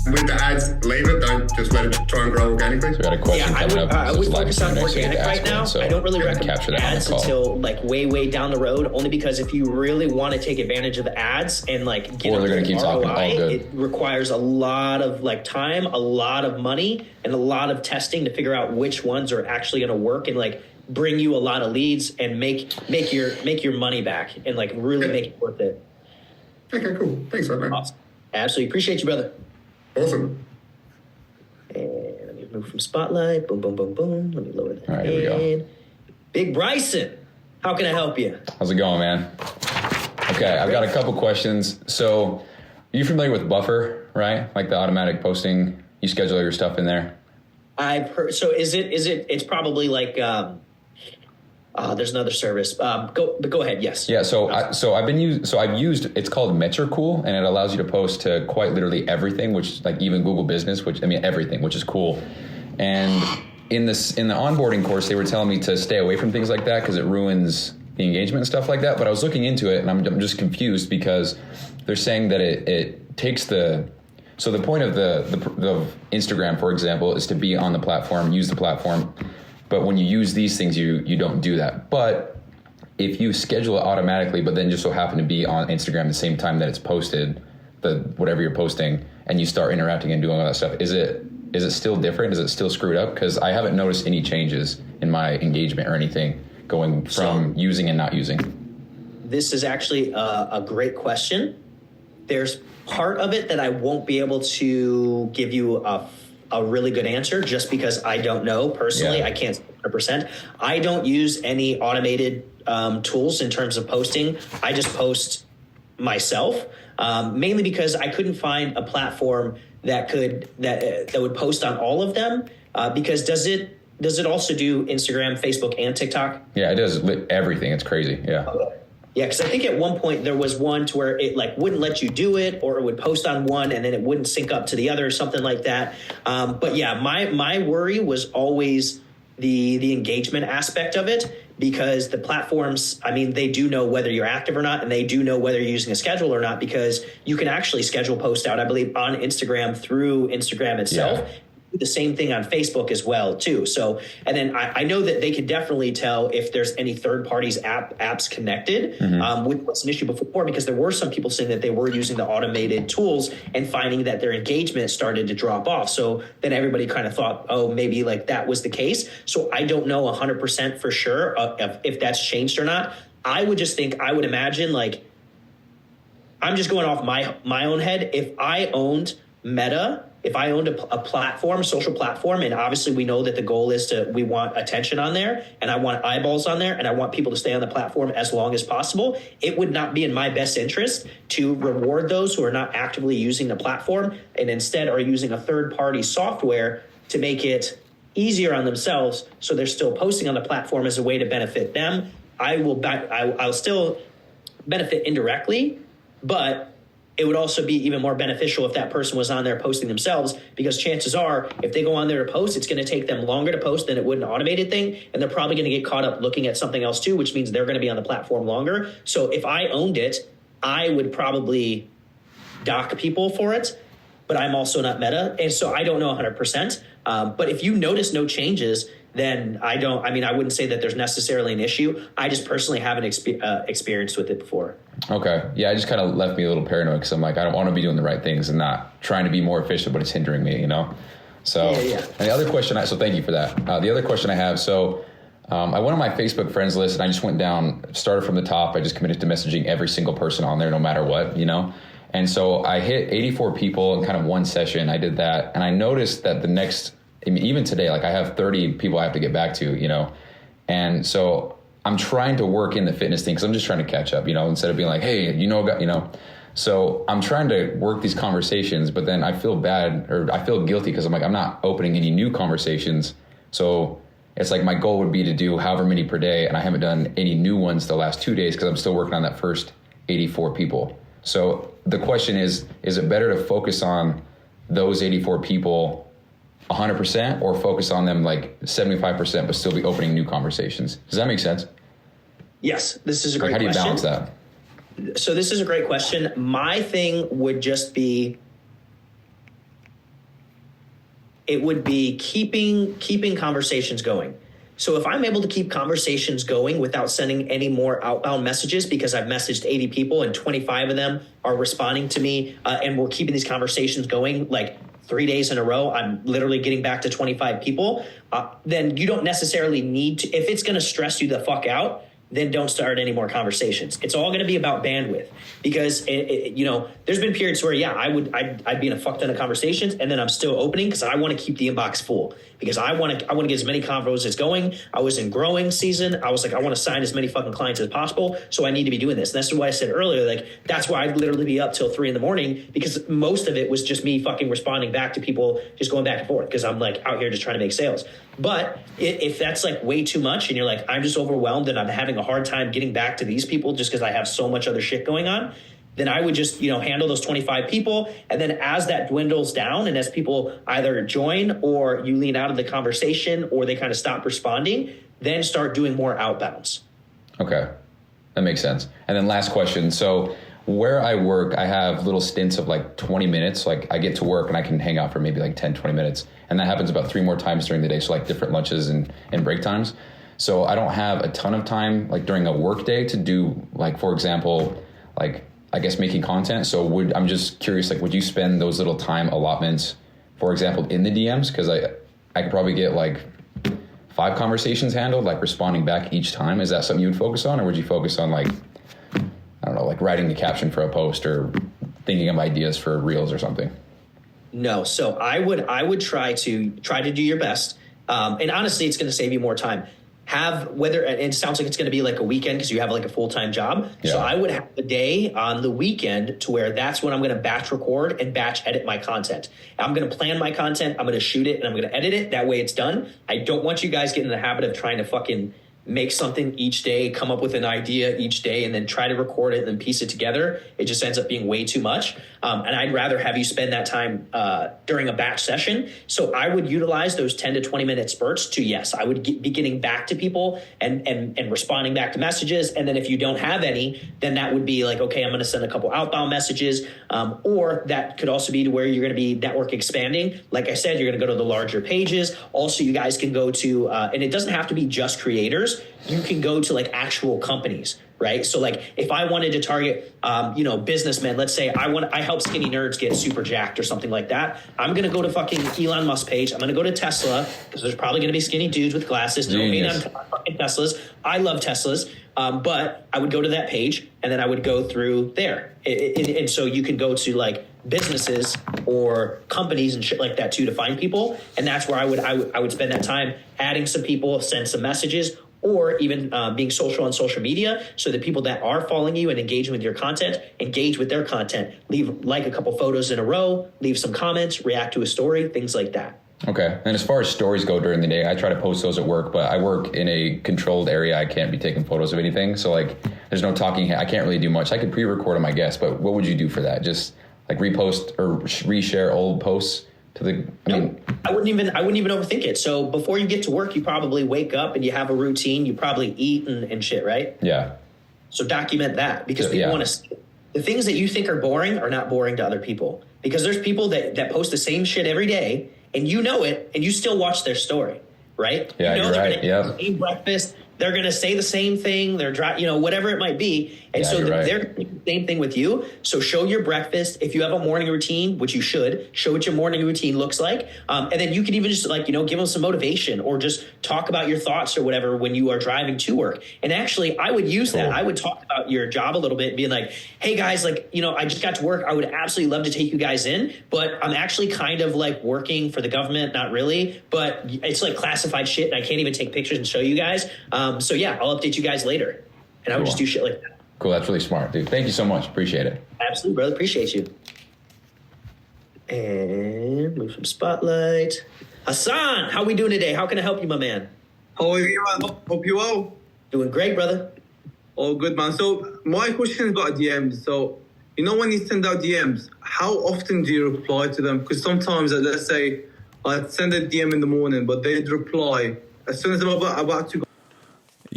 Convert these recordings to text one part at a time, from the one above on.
With the ads, leave it. Don't just let it try and grow organically. So we got a question coming up. I would focus on next, so organic right now. So I don't really recommend capture that ads until like way down the road, only because if you really want to take advantage of the ads and like get they're going to keep talking all good. It requires a lot of like time, a lot of money, and a lot of testing to figure out which ones are actually going to work and like bring you a lot of leads and make your money back and like really make it worth it. Okay, cool. Thanks, man. Awesome. Absolutely appreciate you, brother. Awesome. And let me move from spotlight. Boom, boom, boom, boom. Let me lower that. All right, here we go. Big Bryson, how can I help you? How's it going, man? Okay, I've got a couple questions. So, are you familiar with Buffer, right? Like the automatic posting, you schedule your stuff in there. I've heard. So it's probably like, there's another service. Go ahead. Yes. Yeah. I've used, it's called Metricool, and it allows you to post to quite literally everything, which like even Google Business, everything, which is cool. And in the onboarding course, they were telling me to stay away from things like that because it ruins the engagement and stuff like that. But I was looking into it, and I'm just confused because they're saying that it takes the point of the Instagram, for example, is to be on the platform, use the platform. But when you use these things, you don't do that. But if you schedule it automatically, but then just so happen to be on Instagram at the same time that it's posted, whatever you're posting, and you start interacting and doing all that stuff, is it still different? Is it still screwed up? Because I haven't noticed any changes in my engagement or anything going from using and not using. This is actually a great question. There's part of it that I won't be able to give you a really good answer just because I don't know personally. Yeah. I can't 100%. I don't use any automated tools in terms of posting. I just post myself, mainly because I couldn't find a platform that would post on all of them. Because does it also do Instagram, Facebook, and TikTok? Yeah, it does everything. It's crazy. Yeah. Okay. Yeah, because I think at one point there was one to where it like wouldn't let you do it, or it would post on one and then it wouldn't sync up to the other or something like that. But yeah, my worry was always the engagement aspect of it, because the platforms, I mean, they do know whether you're active or not, and they do know whether you're using a schedule or not, because you can actually schedule posts out, I believe, on Instagram through Instagram itself. Yeah. The same thing on Facebook as well, too. So, and then I know that they could definitely tell if there's any third parties apps connected, which was an issue before, because there were some people saying that they were using the automated tools and finding that their engagement started to drop off. So then everybody kind of thought, oh, maybe like that was the case. So I don't know 100% for sure if that's changed or not. I would imagine, like, I'm just going off my own head. If I owned Meta, if I owned a platform, social platform, and obviously we know that the goal is we want attention on there, and I want eyeballs on there, and I want people to stay on the platform as long as possible, it would not be in my best interest to reward those who are not actively using the platform and instead are using a third-party software to make it easier on themselves so they're still posting on the platform as a way to benefit them. I'll still benefit indirectly, but it would also be even more beneficial if that person was on there posting themselves, because chances are if they go on there to post, it's going to take them longer to post than it would an automated thing. And they're probably going to get caught up looking at something else too, which means they're going to be on the platform longer. So if I owned it, I would probably dock people for it, but I'm also not Meta. And so I don't know 100%. But if you notice no changes, then I wouldn't say that there's necessarily an issue. I just personally haven't experienced with it before. Okay. Yeah, it just kind of left me a little paranoid because I'm like, I don't want to be doing the right things and not trying to be more efficient, but it's hindering me, you know? So, yeah. And the other question, so thank you for that. The other question I have, I went on my Facebook friends list and I just went down, started from the top. I just committed to messaging every single person on there, no matter what, you know? And so I hit 84 people in kind of one session. I did that. And I noticed that even today, like I have 30 people I have to get back to, you know? And so I'm trying to work in the fitness thing because I'm just trying to catch up, you know, instead of being like, hey, you know. So I'm trying to work these conversations, but then I feel bad, or I feel guilty because I'm like, I'm not opening any new conversations. So it's like my goal would be to do however many per day, and I haven't done any new ones the last 2 days because I'm still working on that first 84 people. So the question is it better to focus on those 84 people 100% or focus on them like 75% but still be opening new conversations? Does that make sense? Yes, this is a great question. How do you balance that? So this is a great question. My thing would just be, it would be keeping conversations going. So if I'm able to keep conversations going without sending any more outbound messages, because I've messaged 80 people and 25 of them are responding to me, and we're keeping these conversations going like 3 days in a row, I'm literally getting back to 25 people, then you don't necessarily need to, if it's going to stress you the fuck out, then don't start any more conversations. It's all going to be about bandwidth, because there's been periods where I'd be in a fuck ton of conversations, and then I'm still opening because I want to keep the inbox full, because I want to get as many convos as going. I was in growing season. I was like, I want to sign as many fucking clients as possible, so I need to be doing this. And that's what I said earlier. Like, that's why I'd literally be up till 3 a.m, because most of it was just me fucking responding back to people, just going back and forth, because I'm like out here just trying to make sales. But if that's like way too much and you're like, I'm just overwhelmed and I'm having a hard time getting back to these people just because I have so much other shit going on, then I would just, handle those 25 people. And then as that dwindles down and as people either join or you lean out of the conversation or they kind of stop responding, then start doing more outbounds. Okay. That makes sense. And then last question. So where I work, I have little stints of like 20 minutes. Like I get to work and I can hang out for maybe like 10, 20 minutes. And that happens about 3 more times during the day. So like different lunches and break times. So I don't have a ton of time like during a work day to do, like, for example, like, I guess making content. So I'm just curious, like, would you spend those little time allotments, for example, in the DMs? Because I could probably get like 5 conversations handled, like responding back each time. Is that something you would focus on? Or would you focus on like, I don't know, like writing the caption for a post or thinking of ideas for reels or something? No. So I would try to do your best. And honestly, it's going to save you more time. And it sounds like it's going to be like a weekend because you have like a full-time job. Yeah. So I would have a day on the weekend to where that's when I'm going to batch record and batch edit my content. I'm going to plan my content. I'm going to shoot it and I'm going to edit it. That way it's done. I don't want you guys getting in the habit of trying to fucking make something each day, come up with an idea each day, and then try to record it and then piece it together. It just ends up being way too much. And I'd rather have you spend that time during a batch session. So I would utilize those 10 to 20 minute spurts to, yes, I would be getting back to people and responding back to messages. And then if you don't have any, then that would be like, okay, I'm going to send a couple outbound messages. Or that could also be to where you're going to be network expanding. Like I said, you're going to go to the larger pages. Also, you guys can go to, and it doesn't have to be just creators. You can go to like actual companies, right? So like if I wanted to target, businessmen, let's say I help skinny nerds get super jacked or something like that. I'm going to go to fucking Elon Musk page. I'm going to go to Tesla because there's probably going to be skinny dudes with glasses. No hate on fucking Teslas. I love Teslas. But I would go to that page and then I would go through there. And so you can go to like businesses or companies and shit like that too to find people. And that's where I would spend that time adding some people, send some messages, or even being social on social media so that people that are following you and engaging with your content, engage with their content. Leave like a couple photos in a row, leave some comments, react to a story, things like that. Okay. And as far as stories go during the day, I try to post those at work, but I work in a controlled area. I can't be taking photos of anything. So like there's no talking. I can't really do much. I could pre-record them, I guess, but what would you do for that? Just like repost or reshare old posts? I wouldn't even overthink it. So before you get to work, you probably wake up and you have a routine. You probably eat and shit, right? Yeah. So document that because people want to. The things that you think are boring are not boring to other people because there's people that post the same shit every day and you know it and you still watch their story, right? Yeah, you know you're right. Yeah. Eat breakfast. They're going to say the same thing. They're whatever it might be. And so they're doing the same thing with you. So show your breakfast. If you have a morning routine, which you should, show what your morning routine looks like. And then you can even just give them some motivation or just talk about your thoughts or whatever when you are driving to work. And actually, I would use that. I would talk about your job a little bit, being like, hey guys, I just got to work. I would absolutely love to take you guys in, but I'm actually kind of like working for the government. Not really, but it's like classified shit. And I can't even take pictures and show you guys. So yeah, I'll update you guys later. And I would just do shit like that. Cool. That's really smart, dude. Thank you so much. Appreciate it. Absolutely, brother. Appreciate you. And move from spotlight. Hassan, how we doing today? How can I help you, my man? How are you, man? Hope you well. Doing great, brother. All good, man. So my question is about DMs. So, when you send out DMs, how often do you reply to them? Because sometimes, let's say, I send a DM in the morning, but they'd reply as soon as I'm about to go.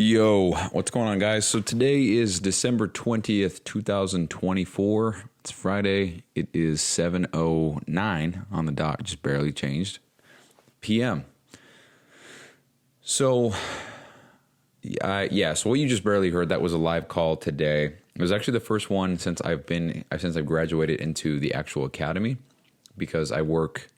Yo, what's going on, guys? So today is December 20th, 2024. It's Friday. It is 7:09 on the dot, just barely changed, p.m. So, so what you just barely heard, that was a live call today. It was actually the first one since I've graduated into the actual academy, because I work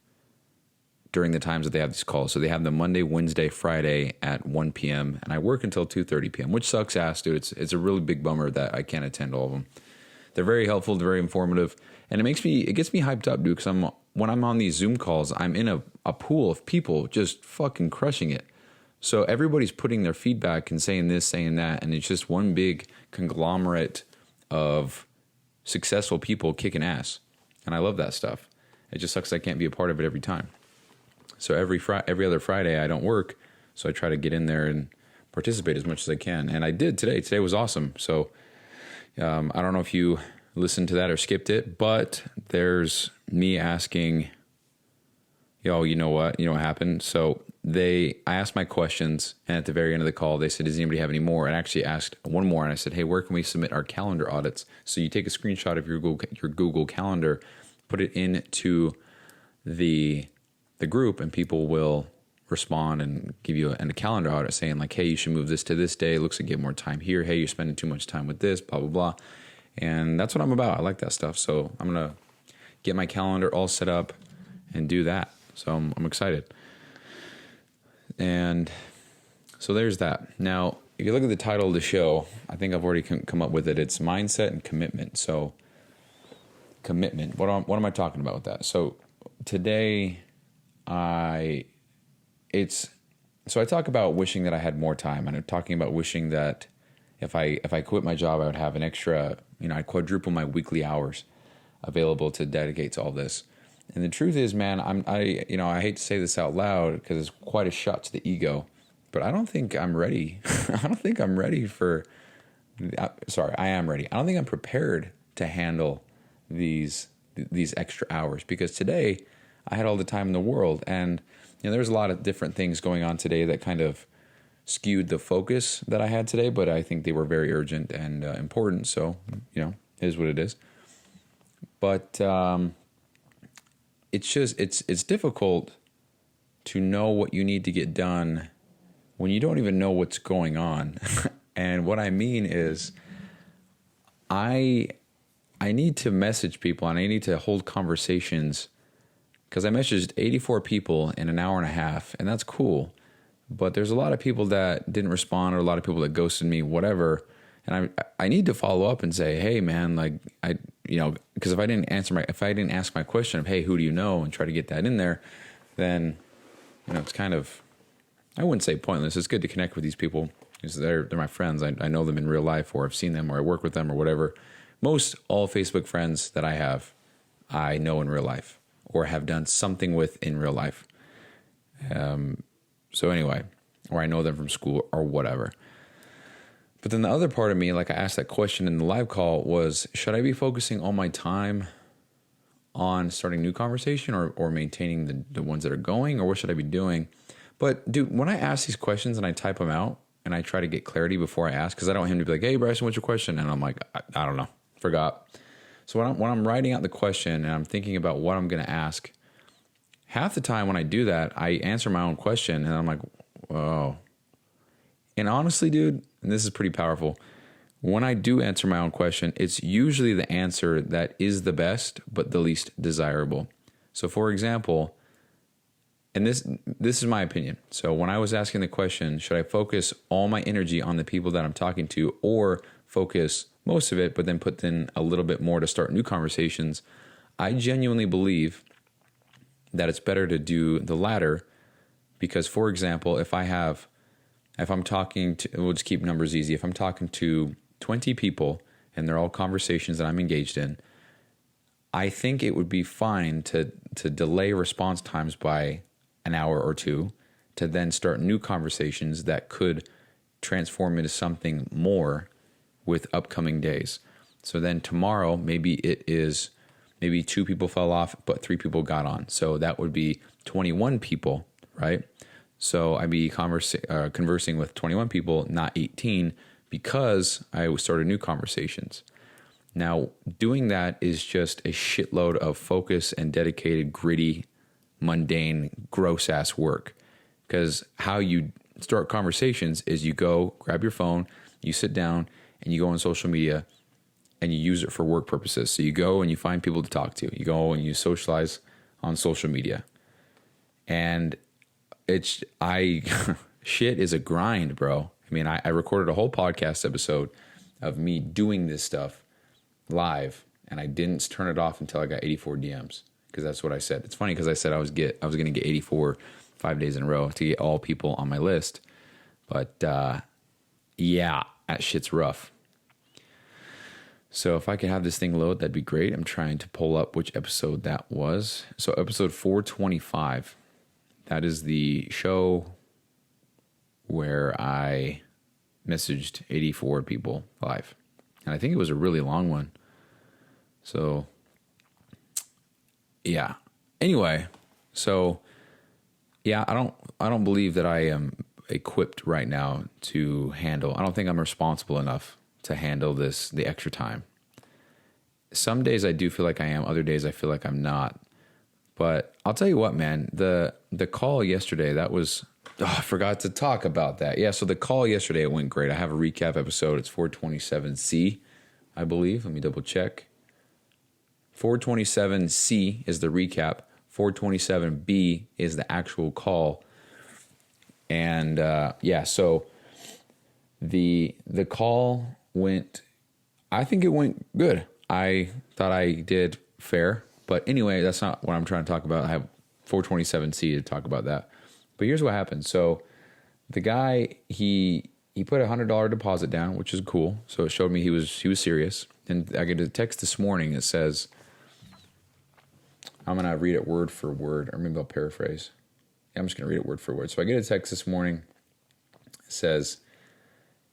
during the times that they have these calls. So they have them Monday, Wednesday, Friday at 1 p.m. and I work until 2:30 p.m., which sucks ass, dude. It's a really big bummer that I can't attend all of them. They're very helpful, they're very informative, and it gets me hyped up, dude, because when I'm on these Zoom calls, I'm in a pool of people just fucking crushing it. So everybody's putting their feedback and saying this, saying that, and it's just one big conglomerate of successful people kicking ass. And I love that stuff. It just sucks I can't be a part of it every time. So every other Friday I don't work, so I try to get in there and participate as much as I can. And I did today. Today was awesome. So I don't know if you listened to that or skipped it, but there's me asking, you know what happened? So I asked my questions, and at the very end of the call, they said, does anybody have any more? And I actually asked one more, and I said, hey, where can we submit our calendar audits? So you take a screenshot of your Google Calendar, put it into the group, and people will respond and give you a calendar audit saying like, hey, you should move this to this day. Looks like you get more time here. Hey, you're spending too much time with this, blah, blah, blah. And that's what I'm about. I like that stuff. So I'm going to get my calendar all set up and do that. So I'm excited. And so there's that. Now, if you look at the title of the show, I think I've already come up with it. It's mindset and commitment. So commitment, what am I talking about with that? So today, I talk about wishing that I had more time, and I'm talking about wishing that if I quit my job, I would have an extra, I'd quadruple my weekly hours available to dedicate to all this. And the truth is, man, I hate to say this out loud because it's quite a shot to the ego, but I don't think I'm ready. I don't think I'm ready I am ready. I don't think I'm prepared to handle these extra hours, because today I had all the time in the world, and there's a lot of different things going on today that kind of skewed the focus that I had today, but I think they were very urgent and important, so, it is what it is. But it's difficult to know what you need to get done when you don't even know what's going on. And what I mean is I need to message people, and I need to hold conversations, because I messaged 84 people in an hour and a half, and that's cool. But there's a lot of people that didn't respond, or a lot of people that ghosted me, whatever. And I need to follow up and say, hey, man, because if I didn't ask my question of, hey, who do you know, and try to get that in there, then it's kind of, I wouldn't say pointless. It's good to connect with these people because they're my friends. I know them in real life, or I've seen them, or I work with them, or whatever. Most all Facebook friends that I have, I know in real life, or have done something with in real life. So anyway, or I know them from school or whatever. But then the other part of me, like I asked that question in the live call, was, should I be focusing all my time on starting new conversation or maintaining the ones that are going, or what should I be doing? But dude, when I ask these questions and I type them out and I try to get clarity before I ask, because I don't want him to be like, hey, Bryson, what's your question? And I'm like, I don't know, forgot. So when I'm writing out the question and I'm thinking about what I'm going to ask, half the time when I do that, I answer my own question, and I'm like, whoa. And honestly, dude, and this is pretty powerful, when I do answer my own question, it's usually the answer that is the best, but the least desirable. So for example, and this is my opinion. So when I was asking the question, should I focus all my energy on the people that I'm talking to, or focus most of it, but then put in a little bit more to start new conversations, I genuinely believe that it's better to do the latter, because, for example, if I'm talking to, we'll just keep numbers easy. If I'm talking to 20 people and they're all conversations that I'm engaged in, I think it would be fine to delay response times by an hour or two, to then start new conversations that could transform into something more with upcoming days. So then tomorrow, maybe 2 people fell off, but 3 people got on. So that would be 21 people, right? So I'd be conversing with 21 people, not 18, because I started new conversations. Now, doing that is just a shitload of focus and dedicated, gritty, mundane, gross-ass work. Because how you start conversations is you go, grab your phone, you sit down, and you go on social media, and you use it for work purposes. So you go and you find people to talk to. You go and you socialize on social media. And shit is a grind, bro. I mean, I recorded a whole podcast episode of me doing this stuff live, and I didn't turn it off until I got 84 DMs, because that's what I said. It's funny because I said I was going to get 84 5 days in a row to get all people on my list. But yeah, that shit's rough. So if I could have this thing load, that'd be great. I'm trying to pull up which episode that was. So episode 425. That is the show where I messaged 84 people live. And I think it was a really long one. So, yeah. Anyway, so, yeah, I don't believe that I am equipped right now to handle. I don't think I'm responsible enough to handle the extra time. Some days I do feel like I am. Other days I feel like I'm not. But I'll tell you what, man, the call yesterday, that was, I forgot to talk about that. Yeah, so the call yesterday, it went great. I have a recap episode. It's 427C, I believe. Let me double check. 427C is the recap. 427B is the actual call. And yeah, so the call went, I think it went good. I thought I did fair. But anyway, that's not what I'm trying to talk about. I have 427C to talk about that. But here's what happened. So the guy, he put $100 deposit down, which is cool. So it showed me he was serious. And I get a text this morning that says, I'm going to read it word for word, or maybe I'll paraphrase. Yeah, I'm just going to read it word for word. So I get a text this morning. It says,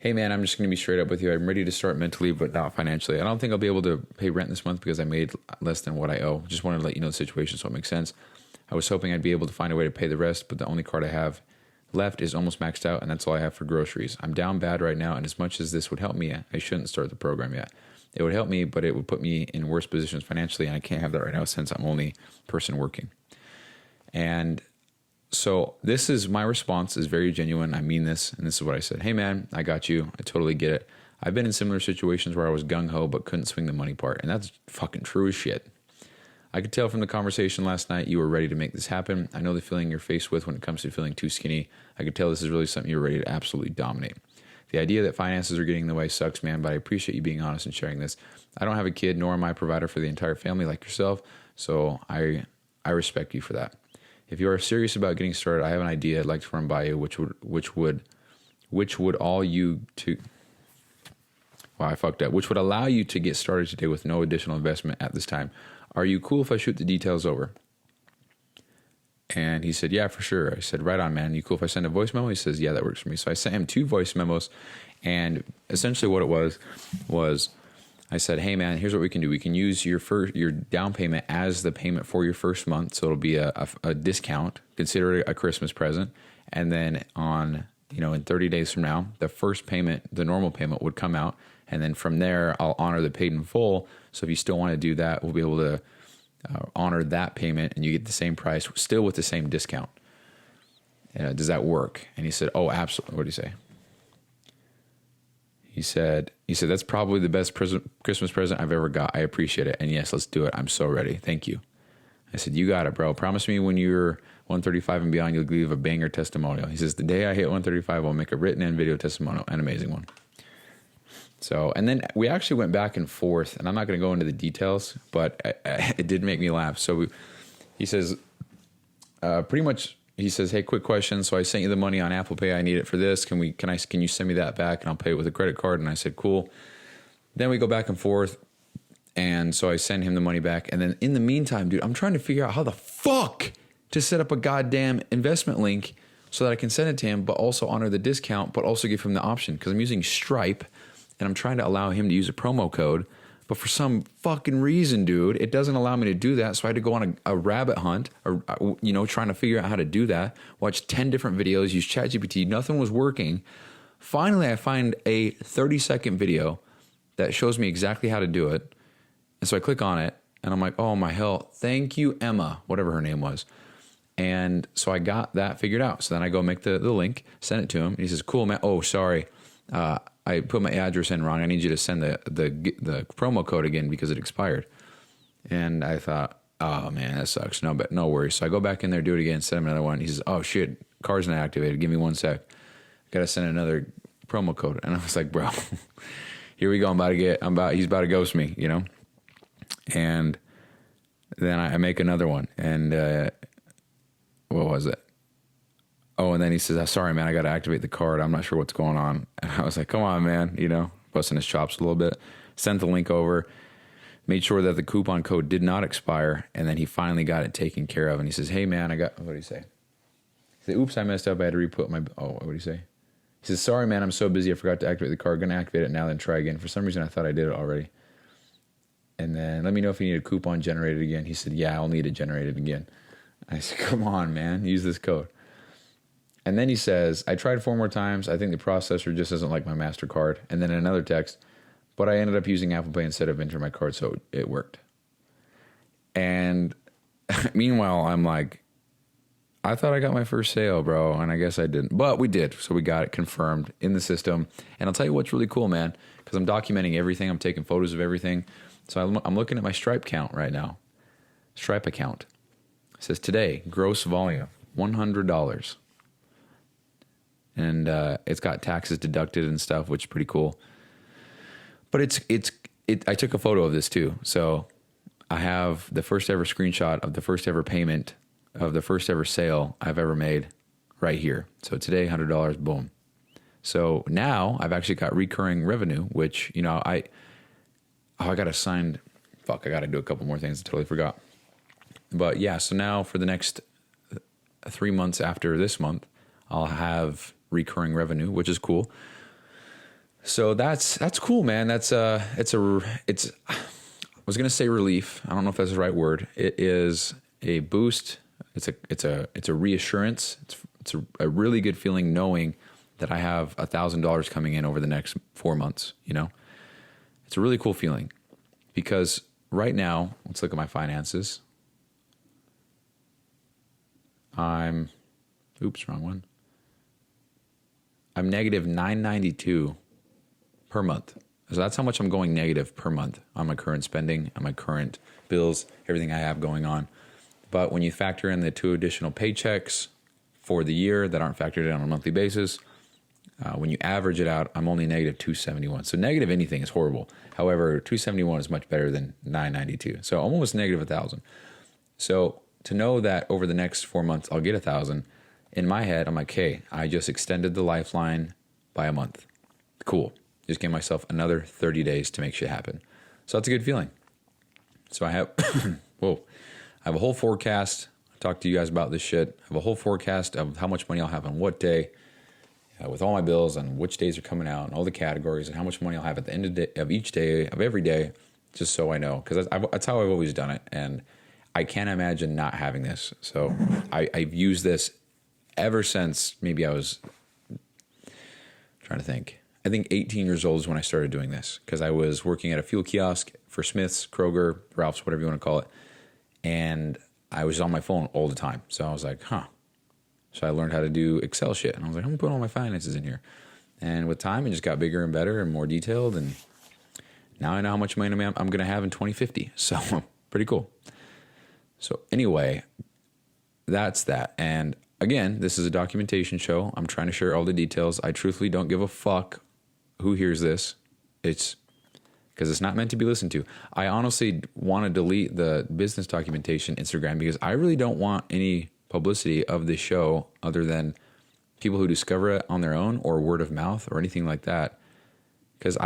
hey man, I'm just going to be straight up with you. I'm ready to start mentally, but not financially. I don't think I'll be able to pay rent this month because I made less than what I owe. Just wanted to let you know the situation so it makes sense. I was hoping I'd be able to find a way to pay the rest, but the only card I have left is almost maxed out, and that's all I have for groceries. I'm down bad right now, and as much as this would help me, I shouldn't start the program yet. It would help me, but it would put me in worse positions financially, and I can't have that right now since I'm only person working. And so this is my response, is very genuine. I mean this, and this is what I said. Hey man, I got you. I totally get it. I've been in similar situations where I was gung-ho but couldn't swing the money part, and that's fucking true as shit. I could tell from the conversation last night you were ready to make this happen. I know the feeling you're faced with when it comes to feeling too skinny. I could tell this is really something you're ready to absolutely dominate. The idea that finances are getting in the way sucks, man, but I appreciate you being honest and sharing this. I don't have a kid, nor am I a provider for the entire family like yourself, so I respect you for that. If you are serious about getting started, I have an idea I'd like to run by you, which would allow you to get started today with no additional investment at this time. Are you cool if I shoot the details over? And he said, yeah, for sure. I said, right on, man. You cool if I send a voice memo? He says, yeah, that works for me. So I sent him 2 voice memos, and essentially what it was I said, hey man, here's what we can do. We can use your down payment as the payment for your first month. So it'll be a discount, consider it a Christmas present. And then in 30 days from now, the first payment, the normal payment would come out. And then from there, I'll honor the paid in full. So if you still want to do that, we'll be able to honor that payment, and you get the same price, still with the same discount. Does that work? And he said, oh, absolutely. What did he say? He said, that's probably the best Christmas present I've ever got. I appreciate it. And yes, let's do it. I'm so ready. Thank you. I said, you got it, bro. Promise me when you're 135 and beyond, you'll leave a banger testimonial. He says, the day I hit 135, I'll make a written and video testimonial, an amazing one. So, and then we actually went back and forth, and I'm not going to go into the details, but it did make me laugh. So he says, pretty much, he says, hey, quick question. So I sent you the money on Apple Pay. I need it for this. Can you send me that back, and I'll pay it with a credit card? And I said, cool. Then we go back and forth. And so I send him the money back. And then in the meantime, dude, I'm trying to figure out how the fuck to set up a goddamn investment link so that I can send it to him, but also honor the discount, but also give him the option, because I'm using Stripe. And I'm trying to allow him to use a promo code, But for some fucking reason, dude, it doesn't allow me to do that. So I had to go on a rabbit hunt, or trying to figure out how to do that. Watch 10 different videos, use ChatGPT. Nothing was working. Finally, I find a 30-second video that shows me exactly how to do it. And so I click on it, and I'm like, oh, my hell. Thank you, Emma, whatever her name was. And so I got that figured out. So then I go make the link, send it to him. And he says, cool, man. Oh, sorry. I put my address in wrong. I need you to send the promo code again because it expired. And I thought, oh, man, that sucks. No worries. So I go back in there, do it again, send him another one. He says, oh, shit, card's not activated. Give me 1 sec. Got to send another promo code. And I was like, bro, here we go. He's about to ghost me, And then I make another one. And what was it? Oh, and then he says, sorry, man, I got to activate the card. I'm not sure what's going on. And I was like, come on, man, busting his chops a little bit. Sent the link over, made sure that the coupon code did not expire. And then he finally got it taken care of. And he says, hey, man, what did he say? He said, oops, I messed up. I had to re-put what did he say? He says, sorry, man, I'm so busy. I forgot to activate the card. Going to activate it now, then try again. For some reason, I thought I did it already. And then let me know if you need a coupon generated again. He said, yeah, I'll need it generated again. I said, come on, man, use this code. And then he says, I tried 4 more times. I think the processor just doesn't like my MasterCard. And then another text, but I ended up using Apple Pay instead of entering my card, so it worked. And meanwhile, I'm like, I thought I got my first sale, bro, and I guess I didn't. But we did, so we got it confirmed in the system. And I'll tell you what's really cool, man, because I'm documenting everything. I'm taking photos of everything. So I'm looking at my Stripe count right now. Stripe account. It says today, gross volume, $100. And it's got taxes deducted and stuff, which is pretty cool. But I took a photo of this too. So I have the first ever screenshot of the first ever payment of the first ever sale I've ever made right here. So today, $100, boom. So now I've actually got recurring revenue, which, I got to sign. I got to do a couple more things. I totally forgot. But yeah, so now for the next 3 months after this month, I'll have recurring revenue, which is cool. So that's cool, man. I was going to say relief. I don't know if that's the right word. It is a boost. It's a reassurance. It's a really good feeling knowing that I have $1,000 coming in over the next 4 months. It's a really cool feeling because right now, let's look at my finances. Wrong one. I'm negative $992 per month. So that's how much I'm going negative per month on my current spending, on my current bills, everything I have going on. But when you factor in the 2 additional paychecks for the year that aren't factored in on a monthly basis, when you average it out, I'm only negative 271. So negative anything is horrible. However, 271 is much better than 992. So almost negative 1,000. So to know that over the next 4 months, I'll get 1,000, in my head, I'm like, hey, I just extended the lifeline by a month. Cool. Just gave myself another 30 days to make shit happen. So that's a good feeling. So I have, I have a whole forecast. I talked to you guys about this shit. I have a whole forecast of how much money I'll have on what day, with all my bills and which days are coming out and all the categories and how much money I'll have at the end of each day, of every day, just so I know. Because that's how I've always done it. And I can't imagine not having this. So I've used this ever since maybe I was trying to think. I think 18 years old is when I started doing this because I was working at a fuel kiosk for Smith's, Kroger, Ralph's, whatever you want to call it. And I was on my phone all the time. So I was like, So I learned how to do Excel shit. And I was like, I'm going to put all my finances in here. And with time, it just got bigger and better and more detailed. And now I know how much money I'm going to have in 2050. So pretty cool. So anyway, that's that. And again, this is a documentation show. I'm trying to share all the details. I truthfully don't give a fuck who hears this. It's because it's not meant to be listened to. I honestly want to delete the business documentation Instagram because I really don't want any publicity of this show other than people who discover it on their own or word of mouth or anything like that. Because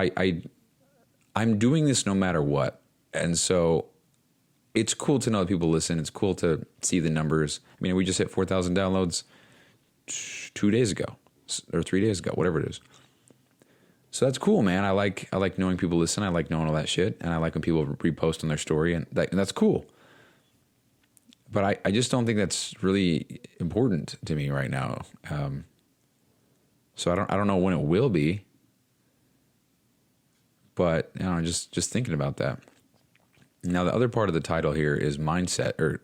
I'm doing this no matter what. And so it's cool to know that people listen. It's cool to see the numbers. I mean, we just hit 4,000 downloads 2 days ago or 3 days ago, whatever it is. So that's cool, man. I like knowing people listen. I like knowing all that shit. And I like when people repost on their story, and that's cool. But I just don't think that's really important to me right now. So I don't know when it will be. But just thinking about that. Now the other part of the title here is mindset,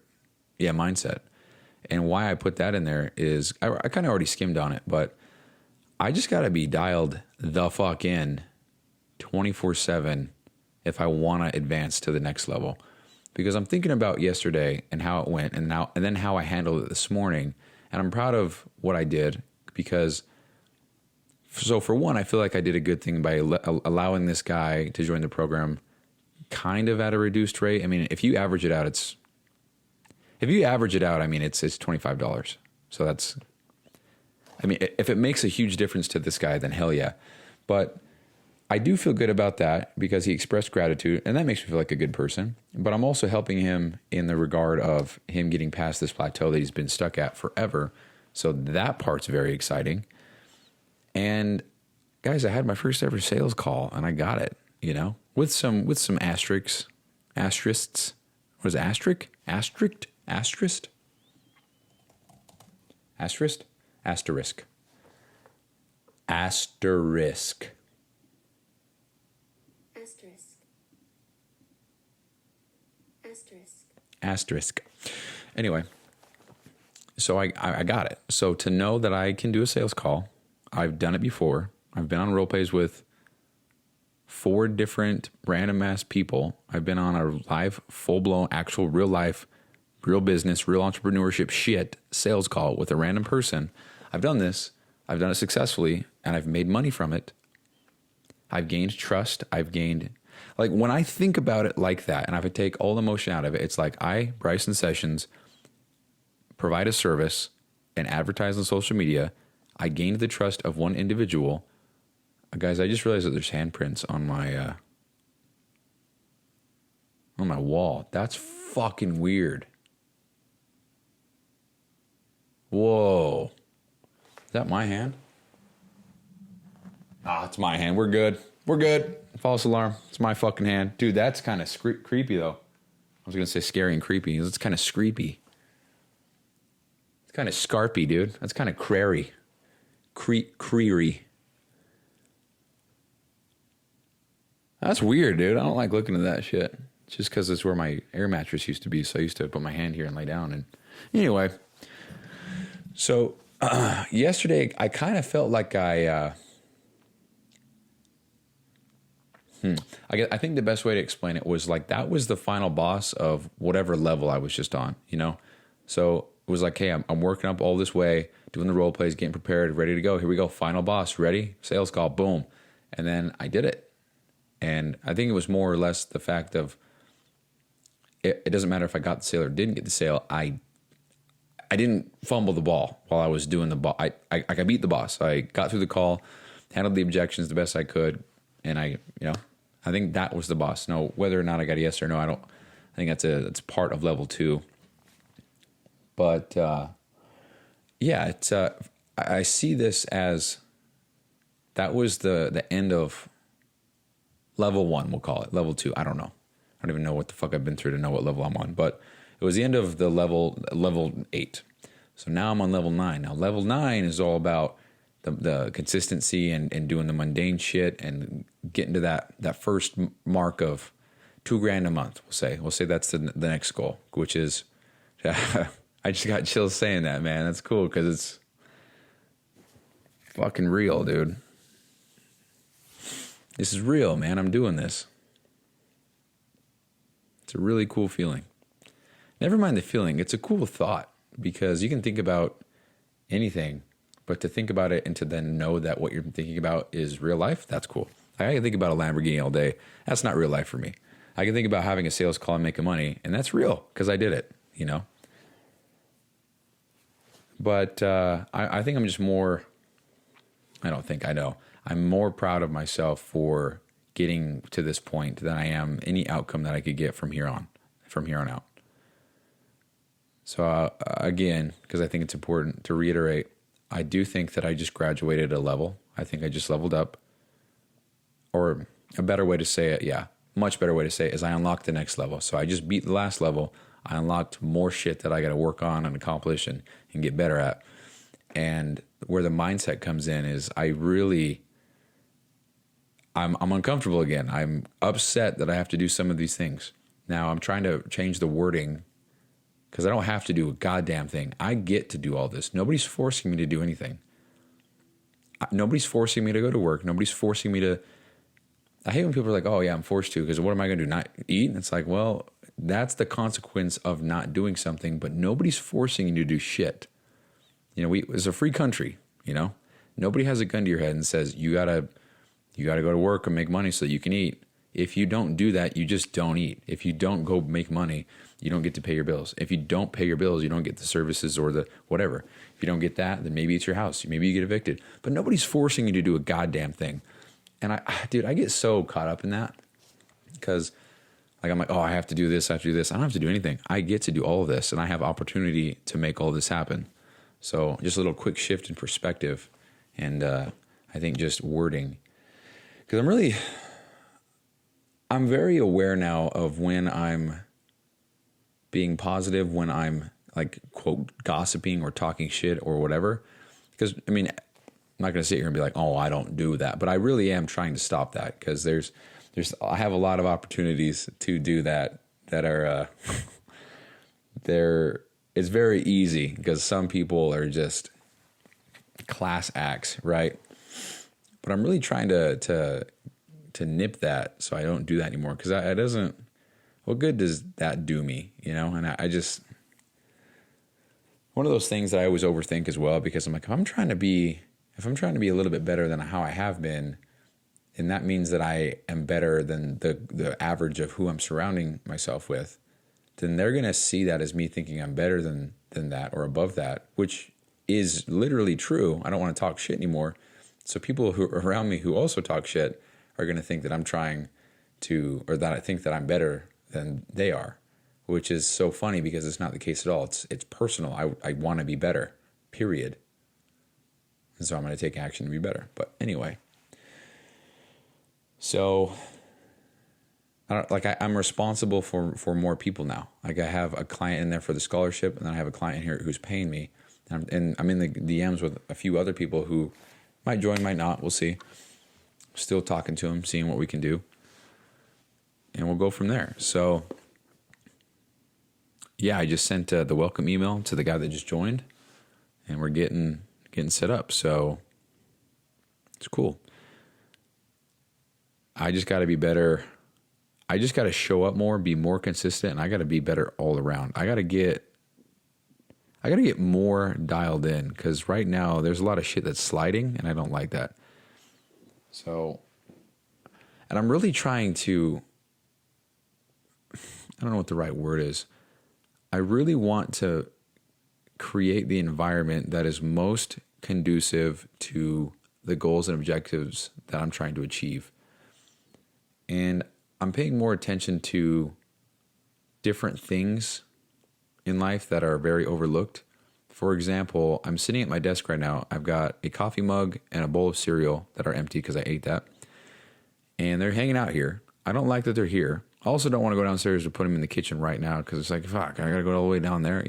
mindset. And why I put that in there is I kind of already skimmed on it, but I just got to be dialed the fuck in 24/7 if I want to advance to the next level. Because I'm thinking about yesterday and how it went, and then how I handled it this morning, and I'm proud of what I did because. So for one, I feel like I did a good thing by allowing this guy to join the program, kind of at a reduced rate. I mean, if you average it out, it's $25. So that's. I mean, if it makes a huge difference to this guy, then hell yeah. But I do feel good about that because he expressed gratitude, and that makes me feel like a good person. But I'm also helping him in the regard of him getting past this plateau that he's been stuck at forever. So that part's very exciting. And guys, I had my first ever sales call, and I got it, with some asterisks. What is asterisk? Asterisk? Asterisk? Asterisk? Asterisk. Asterisk. Asterisk. Asterisk. Asterisk. Anyway, so I got it. So to know that I can do a sales call, I've done it before. I've been on role plays with 4 different random ass people. I've been on a live, full-blown, actual real life, real business, real entrepreneurship shit sales call with a random person. I've done this. I've done it successfully, and I've made money from it. I've gained trust. I've gained, like, when I think about it like that, and if I take all the emotion out of it, it's like I, Bryson Sessions, provide a service and advertise on social media. I gained the trust of one individual. Guys, I just realized that there's handprints on my wall. That's fucking weird. Whoa. Is that my hand? It's my hand. We're good. We're good. False alarm. It's my fucking hand. Dude, that's kind of creepy, though. I was going to say scary and creepy. It's kind of screepy. It's kind of scarpy, dude. That's kind of crary. Creary. That's weird, dude. I don't like looking at that shit. It's just because it's where my air mattress used to be, so I used to put my hand here and lay down. And anyway, so yesterday I kind of felt like I think the best way to explain it was like that was the final boss of whatever level I was just on, So it was like, hey, I'm working up all this way, doing the role plays, getting prepared, ready to go. Here we go. Final boss, ready? Sales call, boom. And then I did it. And I think it was more or less the fact of it doesn't matter if I got the sale or didn't get the sale. I didn't fumble the ball while I was doing the ball. I beat the boss. I got through the call, handled the objections the best I could. And I think that was the boss. Now, whether or not I got a yes or no, I think that's part of level 2. But I see this as that was the end of level 1, we'll call it. Level 2, I don't know. I don't even know what the fuck I've been through to know what level I'm on. But it was the end of the level 8. So now I'm on level 9. Now level 9 is all about the consistency and doing the mundane shit and getting to that first mark of $2,000 a month. We'll say that's the next goal, which is I just got chills saying that, man. That's cool because it's fucking real, dude. This is real, man. I'm doing this. It's a really cool feeling. Never mind the feeling. It's a cool thought because you can think about anything, but to think about it and to then know that what you're thinking about is real life, that's cool. I can think about a Lamborghini all day. That's not real life for me. I can think about having a sales call and making money, and that's real because I did it, But I think I'm just more, I don't think I know. I'm more proud of myself for getting to this point than I am any outcome that I could get from here on out. So again, because I think it's important to reiterate, I do think that I just graduated a level. I think I just leveled up. or a better way to say it, yeah, much better way to say it is I unlocked the next level. So I just beat the last level. I unlocked more shit that I got to work on and accomplish and get better at. And where the mindset comes in is I'm uncomfortable again. I'm upset that I have to do some of these things. Now I'm trying to change the wording because I don't have to do a goddamn thing. I get to do all this. Nobody's forcing me to do anything. Nobody's forcing me to go to work. Nobody's forcing me to. I hate when people are like, oh yeah, I'm forced to, because what am I going to do? Not eat? And it's like, well, that's the consequence of not doing something, but nobody's forcing you to do shit. It's a free country, Nobody has a gun to your head and says, you gotta go to work and make money so that you can eat. If you don't do that, you just don't eat. If you don't go make money, you don't get to pay your bills. If you don't pay your bills, you don't get the services or the whatever. If you don't get that, then maybe it's your house. Maybe you get evicted. But nobody's forcing you to do a goddamn thing. And I get so caught up in that because I'm like, oh, I have to do this. I have to do this. I don't have to do anything. I get to do all of this, and I have opportunity to make all this happen. So just a little quick shift in perspective, and I think just wording. Because I'm very aware now of when I'm being positive, when I'm like, quote, gossiping or talking shit or whatever. Because, I'm not going to sit here and be like, oh, I don't do that. But I really am trying to stop that because I have a lot of opportunities to do that are, it's very easy because some people are just class acts, right? But I'm really trying to nip that so I don't do that anymore because it doesn't. What good does that do me? And I just one of those things that I always overthink as well because I'm like, if I'm trying to be a little bit better than how I have been, and that means that I am better than the average of who I'm surrounding myself with, then they're gonna see that as me thinking I'm better than that or above that, which is literally true. I don't want to talk shit anymore. So people who are around me who also talk shit are going to think that I'm trying to, or that I think that I'm better than they are, which is so funny because it's not the case at all. It's personal. I want to be better, period. And so I'm going to take action to be better. But anyway, so I'm responsible for more people now. Like I have a client in there for the scholarship, and then I have a client here who's paying me, and I'm in the DMs with a few other people who might join, might not. We'll see. Still talking to them, seeing what we can do, and we'll go from there. So, yeah, I just sent the welcome email to the guy that just joined, and we're getting set up. So it's cool. I just got to be better. I just got to show up more, be more consistent, and I got to be better all around. I got to get more dialed in because right now there's a lot of shit that's sliding, and I don't like that. So, and I'm really trying to, I don't know what the right word is. I really want to create the environment that is most conducive to the goals and objectives that I'm trying to achieve. And I'm paying more attention to different things in life that are very overlooked. For example, I'm sitting at my desk right now. I've got a coffee mug and a bowl of cereal that are empty because I ate that. And they're hanging out here. I don't like that they're here. I also don't want to go downstairs to put them in the kitchen right now because it's like, fuck, I got to go all the way down there,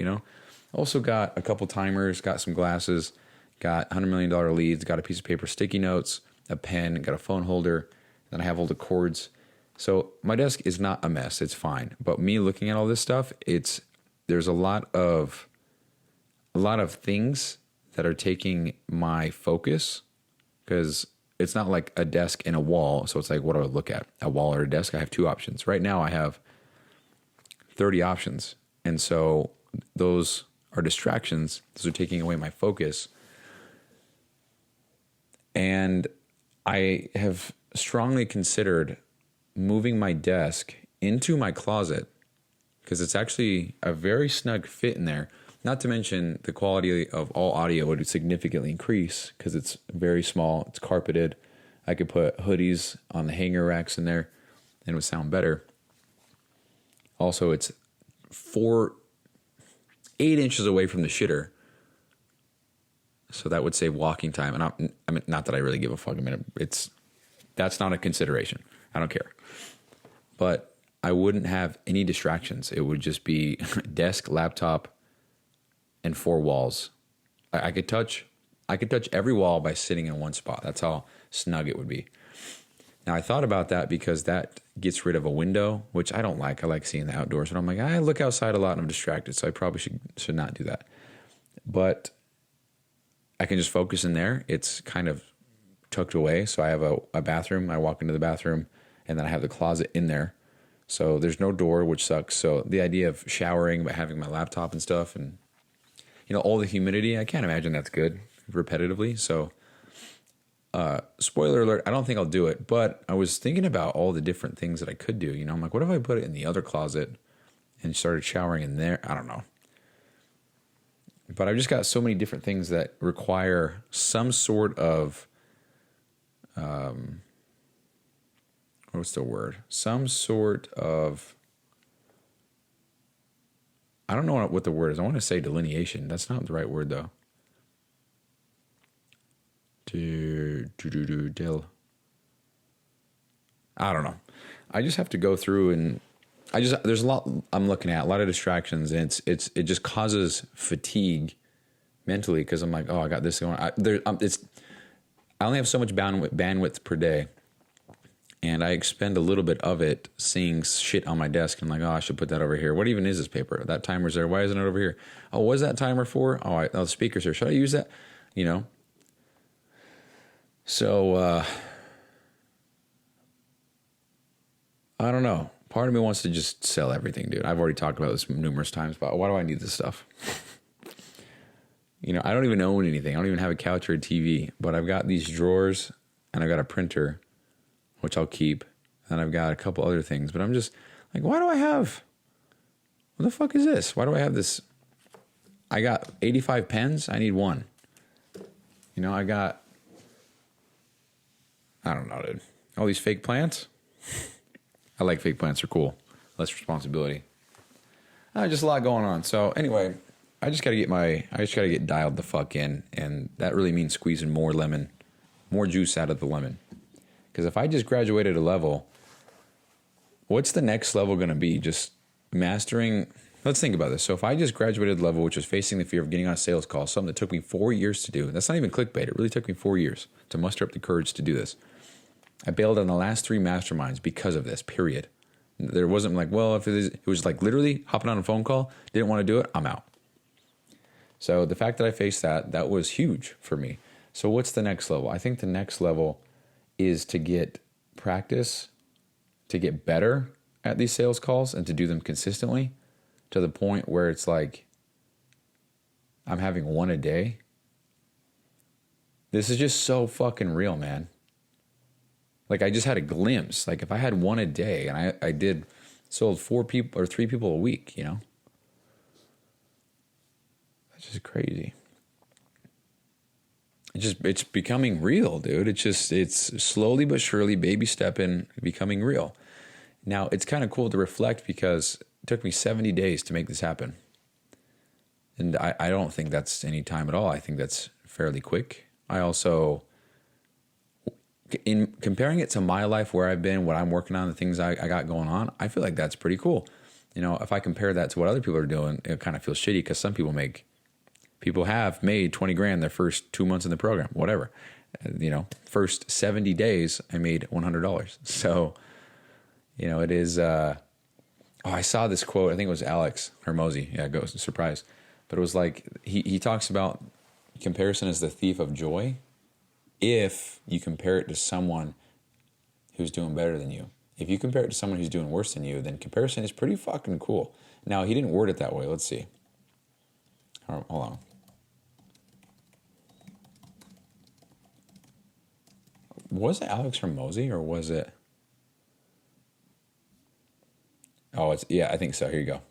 Also got a couple timers, got some glasses, got $100 million leads, got a piece of paper, sticky notes, a pen, got a phone holder. Then I have all the cords. So my desk is not a mess. It's fine. But me looking at all this stuff, there's a lot of things that are taking my focus because it's not like a desk and a wall. So it's like, what do I look at? A wall or a desk? I have two options. Right now I have 30 options. And so those are distractions. Those are taking away my focus. And I have strongly considered moving my desk into my closet because it's actually a very snug fit in there. Not to mention the quality of all audio would significantly increase because it's very small. It's carpeted. I could put hoodies on the hanger racks in there and it would sound better. Also, it's 8 inches away from the shitter. So that would save walking time. And I mean, not that I really give a fuck. I mean, That's not a consideration. I don't care. But I wouldn't have any distractions. It would just be desk, laptop, and 4 walls. I could touch every wall by sitting in one spot. That's how snug it would be. Now, I thought about that because that gets rid of a window, which I don't like. I like seeing the outdoors. And I'm like, I look outside a lot and I'm distracted, so I probably should not do that. But I can just focus in there. It's kind of tucked away. So I have a bathroom. I walk into the bathroom, and then I have the closet in there. So there's no door, which sucks. So the idea of showering but having my laptop and stuff and, all the humidity, I can't imagine that's good repetitively. So spoiler alert, I don't think I'll do it. But I was thinking about all the different things that I could do. I'm like, what if I put it in the other closet and started showering in there? I don't know. But I've just got so many different things that require some sort of, what's the word? Some sort of, I don't know what the word is. I want to say delineation. That's not the right word, though. I don't know. I just have to go through and there's a lot I'm looking at, a lot of distractions, and it just causes fatigue mentally because I'm like, oh, I got this going. I only have so much bandwidth per day. And I expend a little bit of it seeing shit on my desk. I'm like, oh, I should put that over here. What even is this paper? That timer's there. Why isn't it over here? Oh, what's that timer for? Oh, the speaker's here. Should I use that? So, I don't know. Part of me wants to just sell everything, dude. I've already talked about this numerous times, but why do I need this stuff? I don't even own anything. I don't even have a couch or a TV, but I've got these drawers and I've got a printer, which I'll keep. And I've got a couple other things, but I'm just like, what the fuck is this? Why do I have this? I got 85 pens. I need one. I don't know, dude. All these fake plants. I like fake plants. They're cool. Less responsibility. Just a lot going on. So anyway, I just got to get dialed the fuck in. And that really means squeezing more juice out of the lemon. Because if I just graduated a level, what's the next level going to be? Just mastering. Let's think about this. So if I just graduated a level, which was facing the fear of getting on a sales call, something that took me 4 years to do. That's not even clickbait. It really took me 4 years to muster up the courage to do this. I bailed on the last 3 masterminds because of this, period. There wasn't like, well, if it was like literally hopping on a phone call, didn't want to do it, I'm out. So the fact that I faced that was huge for me. So what's the next level? I think the next level is to get practice, to get better at these sales calls and to do them consistently to the point where it's like I'm having one a day. This is just so fucking real, man. Like I just had a glimpse. Like if I had one a day and I sold 4 people or 3 people a week, that's just crazy. It's becoming real, dude. It's slowly but surely, baby stepping, becoming real. Now, it's kind of cool to reflect because it took me 70 days to make this happen. And I don't think that's any time at all. I think that's fairly quick. I also, in comparing it to my life, where I've been, what I'm working on, the things I got going on, I feel like that's pretty cool. If I compare that to what other people are doing, it kind of feels shitty because some people have made 20 grand their first 2 months in the program, whatever. First 70 days, I made $100. So, it is, I saw this quote. I think it was Alex Hermosi. Yeah, go surprise. But it was like, he talks about comparison as the thief of joy if you compare it to someone who's doing better than you. If you compare it to someone who's doing worse than you, then comparison is pretty fucking cool. Now, he didn't word it that way. Let's see. Hold on. Was it Alex Hermosi or was it? Oh, I think so. Here you go.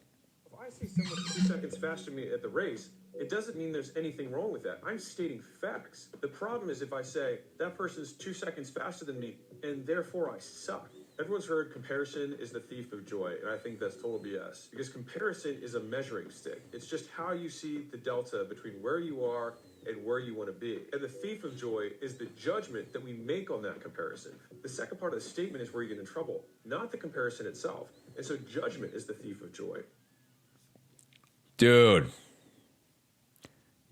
If I see someone 2 seconds faster than me at the race, it doesn't mean there's anything wrong with that. I'm stating facts. The problem is if I say that person's 2 seconds faster than me and therefore I suck. Everyone's heard comparison is the thief of joy, and I think that's total BS. Because comparison is a measuring stick. It's just how you see the delta between where you are and where you want to be. And the thief of joy is the judgment that we make on that comparison. The second part of the statement is where you get in trouble, not the comparison itself. And so judgment is the thief of joy. Dude.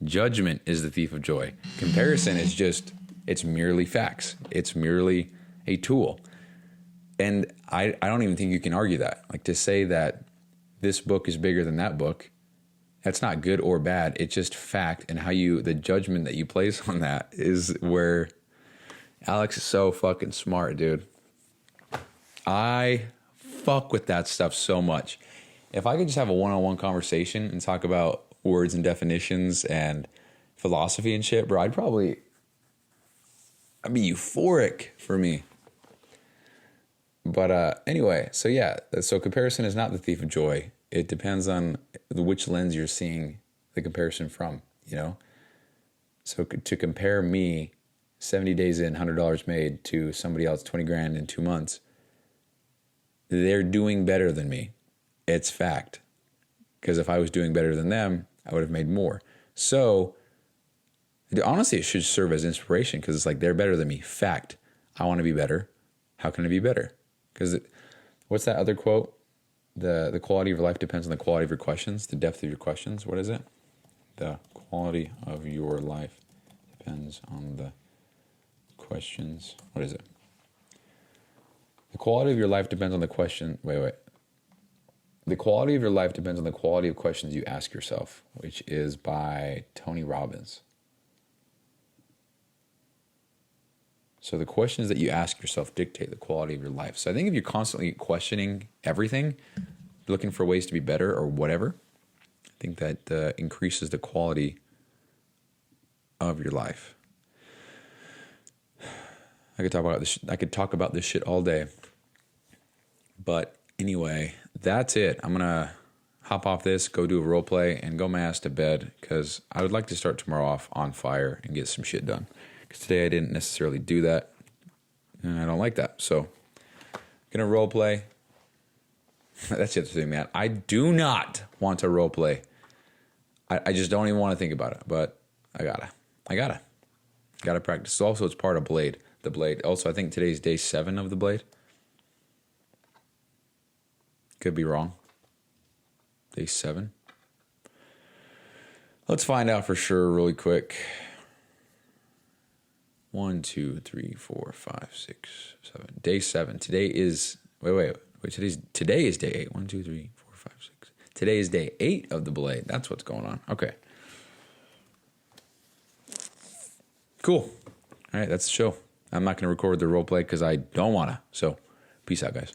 Judgment is the thief of joy. Comparison is just, it's merely facts. It's merely a tool. And I don't even think you can argue that. Like, to say that this book is bigger than that book, that's not good or bad. It's just fact. And how the judgment that you place on that is where Alex is so fucking smart, dude. I fuck with that stuff so much. If I could just have a one-on-one conversation and talk about words and definitions and philosophy and shit, bro, I'd be euphoric for me. But anyway, so yeah, so comparison is not the thief of joy. It depends on which lens you're seeing the comparison from, you know? So to compare me 70 days in, $100 made, to somebody else 20 grand in 2 months, they're doing better than me. It's fact. Because if I was doing better than them, I would have made more. So honestly, it should serve as inspiration, because it's like, they're better than me. Fact. I want to be better. How can I be better? Because what's that other quote? The quality of your life depends on the quality of your questions, the depth of your questions. What is it? The quality of your life depends on the questions. What is it? The quality of your life depends on the question. Wait. The quality of your life depends on the quality of questions you ask yourself, which is by Tony Robbins. So the questions that you ask yourself dictate the quality of your life. So I think if you're constantly questioning everything, looking for ways to be better or whatever, I think that increases the quality of your life. I could talk about this shit all day. But anyway, that's it. I'm gonna hop off this, go do a role play, and go my ass to bed, because I would like to start tomorrow off on fire and get some shit done. Because today I didn't necessarily do that, and I don't like that. So, gonna role play. That's the other thing, man. I do not want to role play. I just don't even want to think about it. But I gotta practice. So also, it's part of Blade. The Blade. Also, I think today's day 7 of the Blade. Could be wrong. Day 7. Let's find out for sure really quick. 1, 2, 3, 4, 5, 6, 7. Day 7. Today is wait. Today is day 8. 1, 2, 3, 4, 5, 6. Today is day 8 of the Blade. That's what's going on. Okay. Cool. All right, that's the show. I'm not going to record the role play because I don't want to. So, peace out, guys.